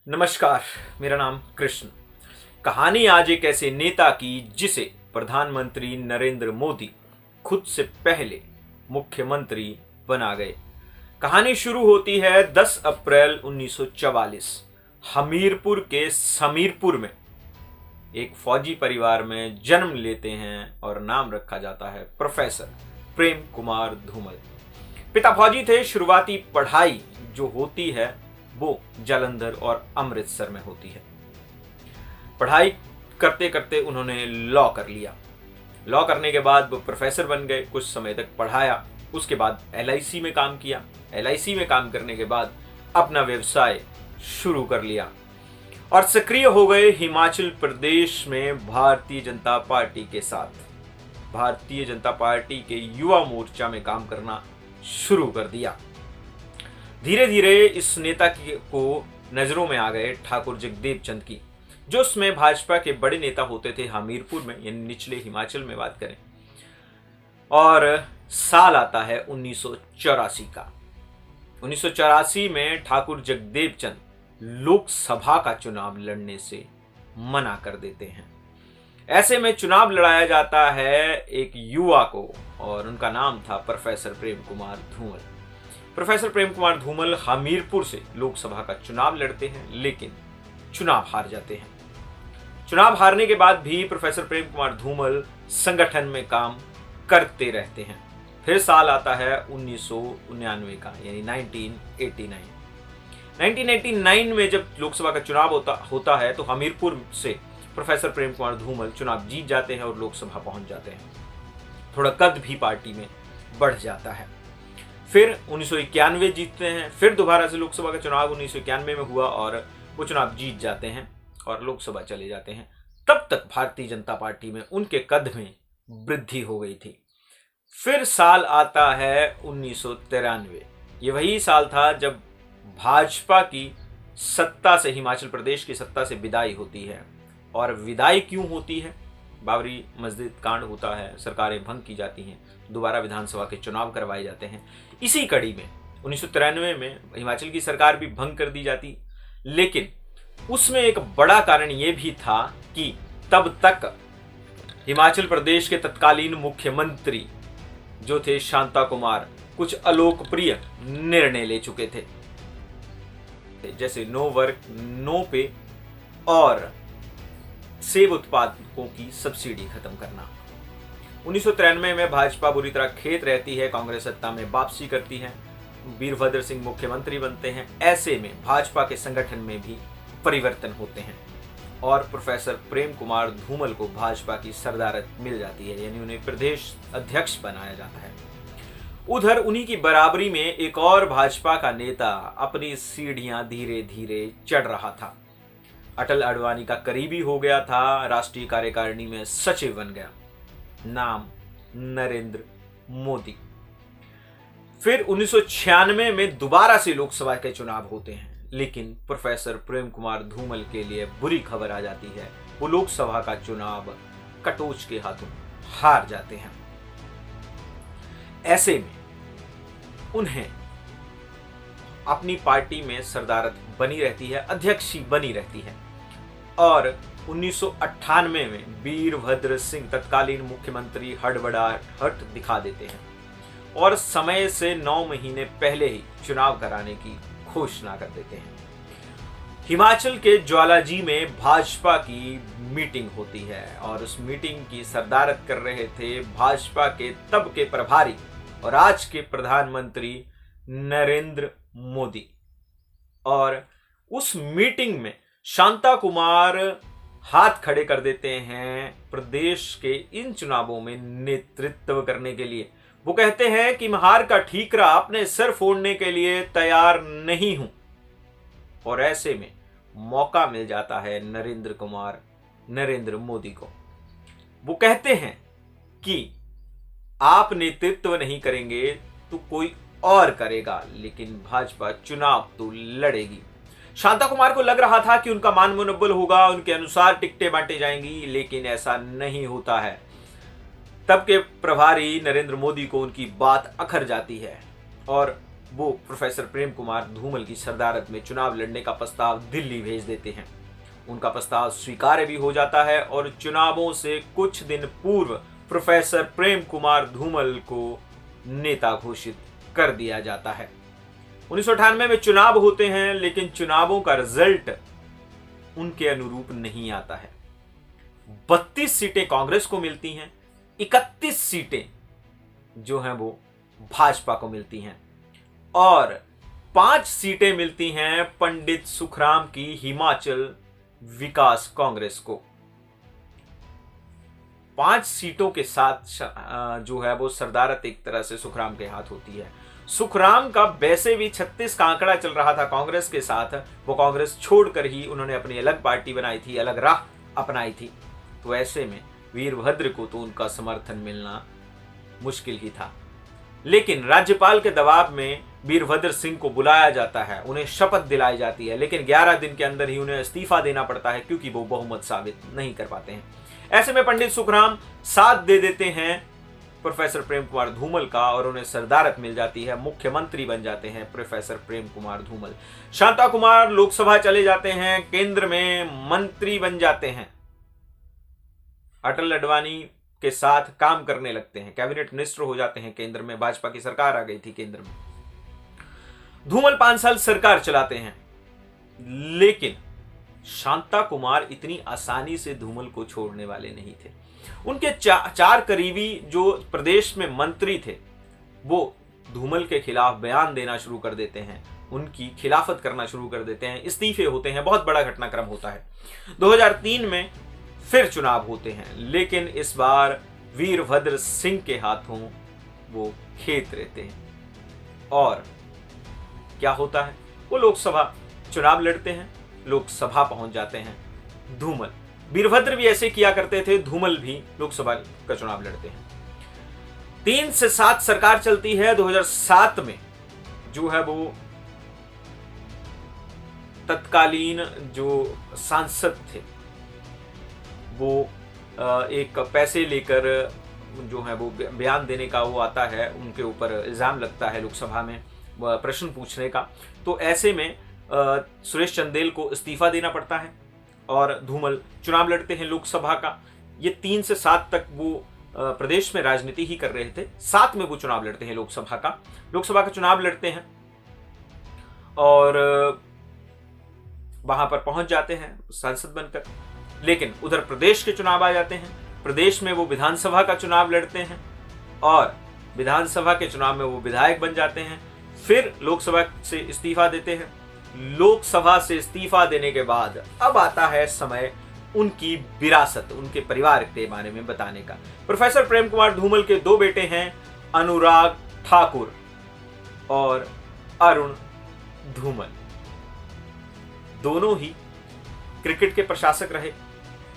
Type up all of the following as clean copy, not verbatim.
नमस्कार, मेरा नाम कृष्ण। कहानी आज एक ऐसे नेता की जिसे प्रधानमंत्री नरेंद्र मोदी खुद से पहले मुख्यमंत्री बना गए। कहानी शुरू होती है 10 अप्रैल 1944 हमीरपुर के समीरपुर में। एक फौजी परिवार में जन्म लेते हैं और नाम रखा जाता है प्रोफेसर प्रेम कुमार धूमल। पिता फौजी थे। शुरुआती पढ़ाई जो होती है वो जालंधर और अमृतसर में होती है। पढ़ाई करते करते उन्होंने लॉ कर लिया। लॉ करने के बाद वो प्रोफेसर बन गए। कुछ समय तक पढ़ाया, उसके बाद LIC में काम किया। LIC में काम करने के बाद अपना व्यवसाय शुरू कर लिया और सक्रिय हो गए हिमाचल प्रदेश में भारतीय जनता पार्टी के साथ। भारतीय जनता पार्टी के युवा मोर्चा में काम करना शुरू कर दिया। धीरे धीरे इस नेता को नजरों में आ गए ठाकुर जगदेव चंद की, जो उसमें भाजपा के बड़े नेता होते थे हमीरपुर में, यानी निचले हिमाचल में बात करें। और साल आता है 1984 का। 1984 में ठाकुर जगदेव चंद लोकसभा का चुनाव लड़ने से मना कर देते हैं। ऐसे में चुनाव लड़ाया जाता है एक युवा को और उनका नाम था प्रोफेसर प्रेम कुमार धूमल। प्रोफेसर प्रेम कुमार धूमल हमीरपुर से लोकसभा का चुनाव लड़ते हैं, लेकिन चुनाव हार जाते हैं। चुनाव हारने के बाद भी प्रोफेसर प्रेम कुमार धूमल संगठन में काम करते रहते हैं। फिर साल आता है 1999 का, यानी 1989। 1989 में जब लोकसभा का चुनाव होता है तो हमीरपुर से प्रोफेसर प्रेम कुमार धूमल चुनाव जीत जाते हैं और लोकसभा पहुंच जाते हैं। थोड़ा कद भी पार्टी में बढ़ जाता है। फिर 1991 जीतते हैं। फिर दोबारा से लोकसभा का चुनाव 1991 में हुआ और वो चुनाव जीत जाते हैं और लोकसभा चले जाते हैं। तब तक भारतीय जनता पार्टी में उनके कद में वृद्धि हो गई थी। फिर साल आता है 1993। ये वही साल था जब भाजपा की सत्ता से, हिमाचल प्रदेश की सत्ता से विदाई होती है। और विदाई क्यों होती है? बाबरी मस्जिद कांड होता है, सरकारें भंग की जाती हैं, दोबारा विधानसभा के चुनाव करवाए जाते हैं। इसी कड़ी में 1993 में हिमाचल की सरकार भी भंग कर दी जाती, लेकिन उसमें एक बड़ा कारण यह भी था कि तब तक हिमाचल प्रदेश के तत्कालीन मुख्यमंत्री जो थे शांता कुमार कुछ अलोकप्रिय निर्णय ले चुके थे, जैसे नो वर्क नो पे और सेब उत्पादकों की सब्सिडी खत्म करना। 1993 में भाजपा बुरी तरह खेत रहती है, कांग्रेस सत्ता में वापसी करती है, वीरभद्र सिंह मुख्यमंत्री बनते हैं। ऐसे में भाजपा के संगठन में भी परिवर्तन होते हैं और प्रोफेसर प्रेम कुमार धूमल को भाजपा की सरदारत मिल जाती है, यानी उन्हें प्रदेश अध्यक्ष बनाया जाता है। उधर उन्हीं की बराबरी में एक और भाजपा का नेता अपनी सीढ़ियां धीरे धीरे चढ़ रहा था। अटल अडवाणी का करीबी हो गया था, राष्ट्रीय कार्यकारिणी में सचिव बन गया। नाम नरेंद्र मोदी। फिर 1996 में दोबारा से लोकसभा के चुनाव होते हैं, लेकिन प्रोफेसर प्रेम कुमार धूमल के लिए बुरी खबर आ जाती है। वो लोकसभा का चुनाव कटोच के हाथों हार जाते हैं। ऐसे में उन्हें अपनी पार्टी में सरदारत बनी रहती है, अध्यक्षी बनी रहती है। और 1998 में वीरभद्र सिंह तत्कालीन मुख्यमंत्री हड़बड़ाहट दिखा देते हैं और समय से 9 महीने पहले ही चुनाव कराने की घोषणा कर देते हैं। हिमाचल के ज्वालाजी में भाजपा की मीटिंग होती है और उस मीटिंग की सरदारत कर रहे थे भाजपा के तब के प्रभारी और आज के प्रधानमंत्री नरेंद्र मोदी। और उस मीटिंग में शांता कुमार हाथ खड़े कर देते हैं प्रदेश के इन चुनावों में नेतृत्व करने के लिए। वो कहते हैं कि मैं हार का ठीकरा अपने सर फोड़ने के लिए तैयार नहीं हूं। और ऐसे में मौका मिल जाता है नरेंद्र मोदी को। वो कहते हैं कि आप नेतृत्व नहीं करेंगे तो कोई और करेगा, लेकिन भाजपा चुनाव तो लड़ेगी। शांता कुमार को लग रहा था कि उनका मान मनोबल होगा, उनके अनुसार टिकटें बांटी जाएंगी, लेकिन ऐसा नहीं होता है। तब के प्रभारी नरेंद्र मोदी को उनकी बात अखर जाती है और वो प्रोफेसर प्रेम कुमार धूमल की सरदारत में चुनाव लड़ने का प्रस्ताव दिल्ली भेज देते हैं। उनका प्रस्ताव स्वीकार्य भी हो जाता है और चुनावों से कुछ दिन पूर्व प्रोफेसर प्रेम कुमार धूमल को नेता घोषित कर दिया जाता है। 1998 में चुनाव होते हैं, लेकिन चुनावों का रिजल्ट उनके अनुरूप नहीं आता है। 32 सीटें कांग्रेस को मिलती हैं, 31 सीटें जो हैं वो भाजपा को मिलती हैं और 5 सीटें मिलती हैं पंडित सुखराम की हिमाचल विकास कांग्रेस को। 5 सीटों के साथ जो है वो सरदारत एक तरह से सुखराम के हाथ होती है। सुखराम का वैसे भी 36 का आंकड़ा चल रहा था कांग्रेस के साथ, वो कांग्रेस छोड़कर ही उन्होंने अपनी अलग पार्टी बनाई थी, अलग राह अपनाई थी। तो ऐसे में वीरभद्र को तो उनका समर्थन मिलना मुश्किल ही था। लेकिन राज्यपाल के दबाव में वीरभद्र सिंह को बुलाया जाता है, उन्हें शपथ दिलाई जाती है, लेकिन 11 दिन के अंदर ही उन्हें इस्तीफा देना पड़ता है क्योंकि वो बहुमत साबित नहीं कर पाते हैं। ऐसे में पंडित सुखराम साथ दे देते हैं प्रोफेसर प्रेम कुमार धूमल का और उन्हें सरदारत मिल जाती है, मुख्यमंत्री बन जाते हैं प्रोफेसर प्रेम कुमार धूमल। शांता कुमार लोकसभा चले जाते हैं, केंद्र में मंत्री बन जाते हैं, अटल अडवाणी के साथ काम करने लगते हैं, कैबिनेट मिनिस्टर हो जाते हैं केंद्र में, भाजपा की सरकार आ गई थी केंद्र में। धूमल 5 साल सरकार चलाते हैं, लेकिन शांता कुमार इतनी आसानी से धूमल को छोड़ने वाले नहीं थे। उनके 4 करीबी जो प्रदेश में मंत्री थे वो धूमल के खिलाफ बयान देना शुरू कर देते हैं, उनकी खिलाफत करना शुरू कर देते हैं, इस्तीफे होते हैं, बहुत बड़ा घटनाक्रम होता है। 2003 में फिर चुनाव होते हैं, लेकिन इस बार वीरभद्र सिंह के हाथों वो खेत रहते हैं और क्या होता है, वो लोकसभा चुनाव लड़ते हैं, लोकसभा पहुंच जाते हैं। धूमल, वीरभद्र भी ऐसे किया करते थे, धूमल भी लोकसभा का चुनाव लड़ते हैं। 3 से 7 सरकार चलती है। 2007 में जो है वो तत्कालीन जो सांसद थे वो एक पैसे लेकर जो है वो बयान देने का वो आता है, उनके ऊपर इल्जाम लगता है लोकसभा में प्रश्न पूछने का। तो ऐसे में सुरेश चंदेल को इस्तीफा देना पड़ता है और धूमल चुनाव लड़ते हैं लोकसभा का। ये 3 से 7 तक वो प्रदेश में राजनीति ही कर रहे थे, 7 में वो चुनाव लड़ते हैं लोकसभा का चुनाव लड़ते हैं और वहां पर पहुंच जाते हैं सांसद बनकर। लेकिन उधर प्रदेश के चुनाव आ जाते हैं, प्रदेश में वो विधानसभा का चुनाव लड़ते हैं और विधानसभा के चुनाव में वो विधायक बन जाते हैं। फिर लोकसभा से इस्तीफा देते हैं। लोकसभा से इस्तीफा देने के बाद अब आता है समय उनकी विरासत, उनके परिवार के बारे में बताने का। प्रोफेसर प्रेम कुमार धूमल के 2 बेटे हैं, अनुराग ठाकुर और अरुण धूमल। दोनों ही क्रिकेट के प्रशासक रहे।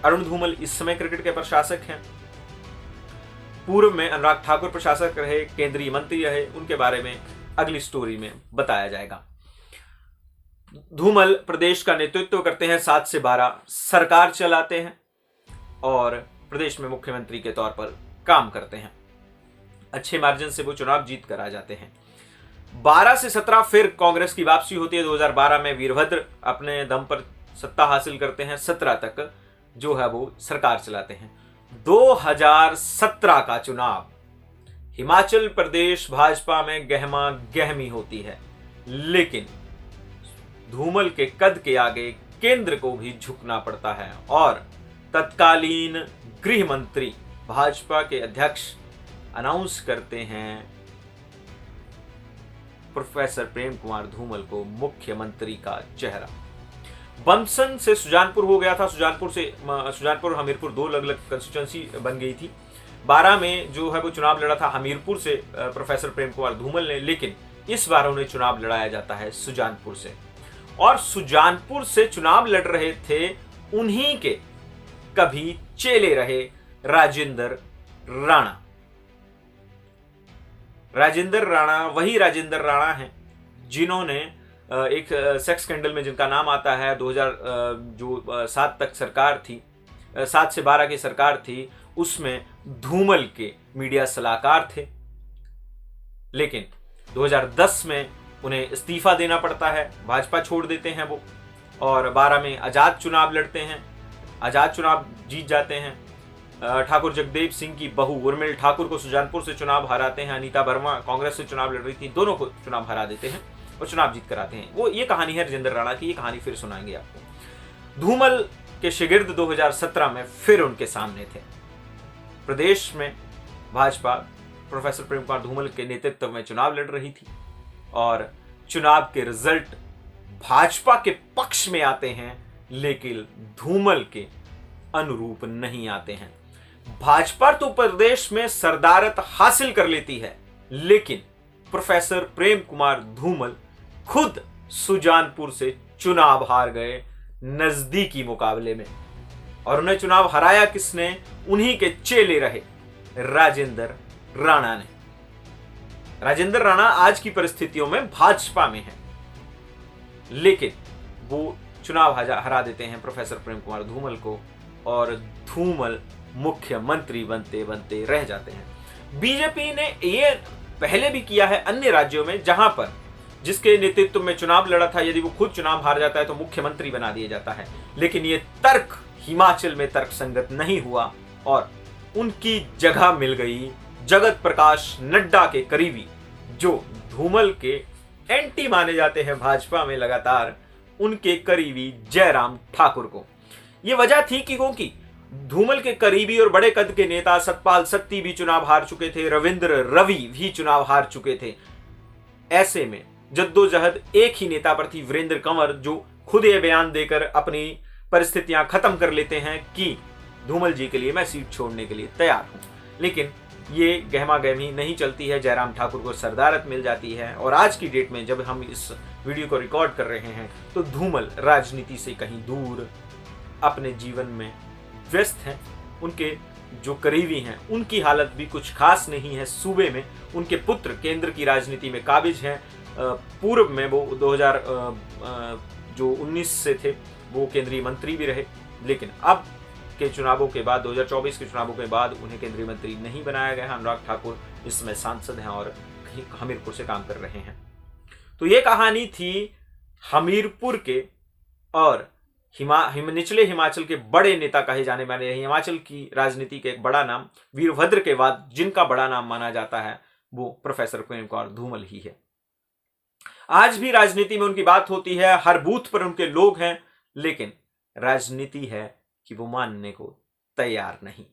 अरुण धूमल इस समय क्रिकेट के प्रशासक हैं, पूर्व में अनुराग ठाकुर प्रशासक रहे, केंद्रीय मंत्री रहे, उनके बारे में अगली स्टोरी में बताया जाएगा। धूमल प्रदेश का नेतृत्व करते हैं, 7 से 12 सरकार चलाते हैं और प्रदेश में मुख्यमंत्री के तौर पर काम करते हैं। अच्छे मार्जिन से वो चुनाव जीत कर आ जाते हैं। 12 से 17 फिर कांग्रेस की वापसी होती है। 2012 में वीरभद्र अपने दम पर सत्ता हासिल करते हैं, 17 तक जो है वो सरकार चलाते हैं। 2017 का चुनाव हिमाचल प्रदेश भाजपा में गहमा गहमी होती है, लेकिन धूमल के कद के आगे केंद्र को भी झुकना पड़ता है और तत्कालीन गृह मंत्री भाजपा के अध्यक्ष अनाउंस करते हैं प्रोफेसर प्रेम कुमार धूमल को मुख्यमंत्री का चेहरा। बमसन से सुजानपुर हो गया था, सुजानपुर और हमीरपुर 2 अलग-अलग कंस्टिट्यूंसी बन गई थी। 12 में जो है वो चुनाव लड़ा था हमीरपुर से प्रोफेसर प्रेम कुमार धूमल ने, लेकिन इस बार उन्हें चुनाव लड़ाया जाता है सुजानपुर से। और सुजानपुर से चुनाव लड़ रहे थे उन्हीं के कभी चेले रहे राजेंद्र राणा। राजेंद्र राणा वही राजेंद्र राणा हैं जिन्होंने एक सेक्स स्कैंडल में जिनका नाम आता है 2007 तक सरकार थी, 7 से 12 की सरकार थी, उसमें धूमल के मीडिया सलाहकार थे। लेकिन 2010 में उन्हें इस्तीफा देना पड़ता है, भाजपा छोड़ देते हैं वो, और 12 में आज़ाद चुनाव लड़ते हैं, आज़ाद चुनाव जीत जाते हैं। ठाकुर जगदेव सिंह की बहू उर्मिल ठाकुर को सुजानपुर से चुनाव हराते हैं, अनीता वर्मा कांग्रेस से चुनाव लड़ रही थी, दोनों को चुनाव हरा देते हैं और चुनाव जीत कर आते हैं। वो ये कहानी है राजेंद्र राणा की, ये कहानी फिर सुनाएंगे आपको। धूमल के शिगिर्द 2017 में फिर उनके सामने थे। प्रदेश में भाजपा प्रोफेसर प्रेम कुमार धूमल के नेतृत्व में चुनाव लड़ रही थी और चुनाव के रिजल्ट भाजपा के पक्ष में आते हैं, लेकिन धूमल के अनुरूप नहीं आते हैं। भाजपा तो प्रदेश में सरदारत हासिल कर लेती है, लेकिन प्रोफेसर प्रेम कुमार धूमल खुद सुजानपुर से चुनाव हार गए नजदीकी मुकाबले में, और उन्हें चुनाव हराया किसने? उन्हीं के चेले रहे राजेंद्र राणा ने। राजेंद्र राणा आज की परिस्थितियों में भाजपा में है, लेकिन वो चुनाव हरा देते हैं प्रोफेसर प्रेम कुमार धूमल को, और धूमल मुख्यमंत्री बनते बनते रह जाते हैं। बीजेपी ने ये पहले भी किया है अन्य राज्यों में, जहां पर जिसके नेतृत्व में चुनाव लड़ा था, यदि वो खुद चुनाव हार जाता है तो मुख्यमंत्री बना दिया जाता है। लेकिन ये तर्क हिमाचल में तर्कसंगत नहीं हुआ और उनकी जगह मिल गई जगत प्रकाश नड्डा के करीबी, जो धूमल के एंटी माने जाते हैं भाजपा में लगातार, उनके करीबी जयराम ठाकुर को। ये वजह थी कि क्योंकि धूमल के करीबी और बड़े कद के नेता सतपाल सत्ती भी चुनाव हार चुके थे, रविंद्र रवि भी चुनाव हार चुके थे। ऐसे में जद्दोजहद एक ही नेता पर थी, वीरेंद्र कंवर, जो खुद ये बयान देकर अपनी परिस्थितियां खत्म कर लेते हैं कि धूमल जी के लिए मैं सीट छोड़ने के लिए तैयार हूं। लेकिन ये गहमा गहमी नहीं चलती है, जयराम ठाकुर को सरदारत मिल जाती है, और आज की डेट में जब हम इस वीडियो को रिकॉर्ड कर रहे हैं तो धूमल राजनीति से कहीं दूर अपने जीवन में व्यस्त हैं। उनके जो करीबी हैं उनकी हालत भी कुछ खास नहीं है। सूबे में उनके पुत्र केंद्र की राजनीति में काबिज हैं। पूर्व में वो 2019 से थे, वो केंद्रीय मंत्री भी रहे, लेकिन अब के चुनावों के बाद 2024 के चुनावों के बाद उन्हें केंद्रीय मंत्री नहीं बनाया गया है। अनुराग ठाकुर इसमें सांसद हैं और कहीं हमीरपुर से काम कर रहे हैं। तो ये कहानी थी हमीरपुर के और निचले हिमाचल के बड़े नेता कहे जाने वाले हिमाचल की राजनीति के एक बड़ा नाम वीरभद्र के बाद जिनका बड़ा नाम माना जाता है वो प्रोफेसर प्रेम कुमार धूमल ही है। आज भी राजनीति में उनकी बात होती है, हर बूथ पर उनके लोग हैं, लेकिन राजनीति है कि वो मानने को तैयार नहीं।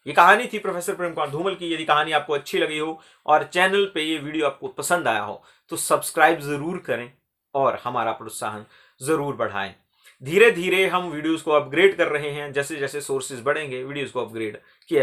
ये कहानी थी प्रोफेसर प्रेम कुमार धूमल की। यदि कहानी आपको अच्छी लगी हो और चैनल पे ये वीडियो आपको पसंद आया हो तो सब्सक्राइब जरूर करें और हमारा प्रोत्साहन जरूर बढ़ाएं। धीरे धीरे हम वीडियोस को अपग्रेड कर रहे हैं, जैसे जैसे सोर्सेज बढ़ेंगे वीडियोस को अपग्रेड किया